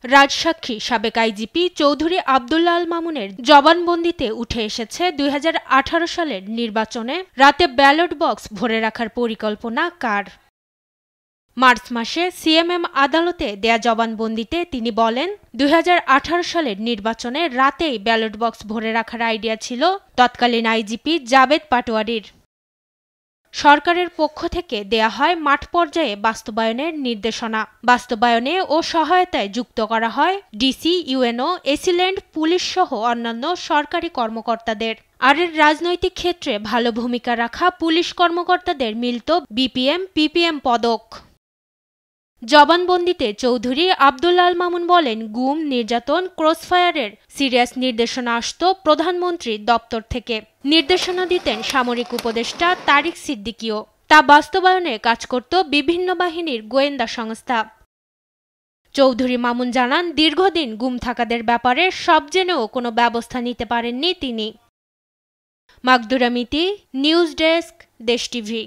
রাজসাক্ষী সাবেক আইজিপি চৌধুরী আব্দুল্লাহ আল মামুনের জবানবন্দিতে উঠে এসেছে ২০১৮ সালের নির্বাচনে রাতে ব্যালট বক্স ভরে রাখার পরিকল্পনা কার। মার্চ মাসে সিএমএম আদালতে দেয়া জবানবন্দিতে তিনি বলেন, ২০১৮ সালের নির্বাচনে রাতেই ব্যালট বক্স ভরে রাখার আইডিয়া ছিল তৎকালীন আইজিপি জাবেদ পাটোয়ারির। সরকারের পক্ষ থেকে দেয়া হয় মাঠ পর্যায়ে বাস্তবায়নের নির্দেশনা। বাস্তবায়নে ও সহায়তায় যুক্ত করা হয় ডিসি, ইউএনও, এসিল্যান্ড, পুলিশ সহ অন্যান্য সরকারি কর্মকর্তাদের। আর এর রাজনৈতিক ক্ষেত্রে ভালো ভূমিকা রাখা পুলিশ কর্মকর্তাদের মিলত বিপিএম, পিপিএম পদক। জবানবন্দিতে চৌধুরী আব্দুল্লাহ আল মামুন বলেন, গুম, নির্যাতন, ক্রসফায়ারের সিরিয়াস নির্দেশনা আসত প্রধানমন্ত্রীর দপ্তর থেকে। নির্দেশনা দিতেন সামরিক উপদেষ্টা তারিক সিদ্দিকীও। তা বাস্তবায়নে কাজ করত বিভিন্ন বাহিনীর গোয়েন্দা সংস্থা। চৌধুরী মামুন জানান, দীর্ঘদিন গুম থাকাদের ব্যাপারে সব জেনেও কোনো ব্যবস্থা নিতে পারেননি তিনি। মাকদুরা মিতি, নিউজ ডেস্ক, দেশ টিভি।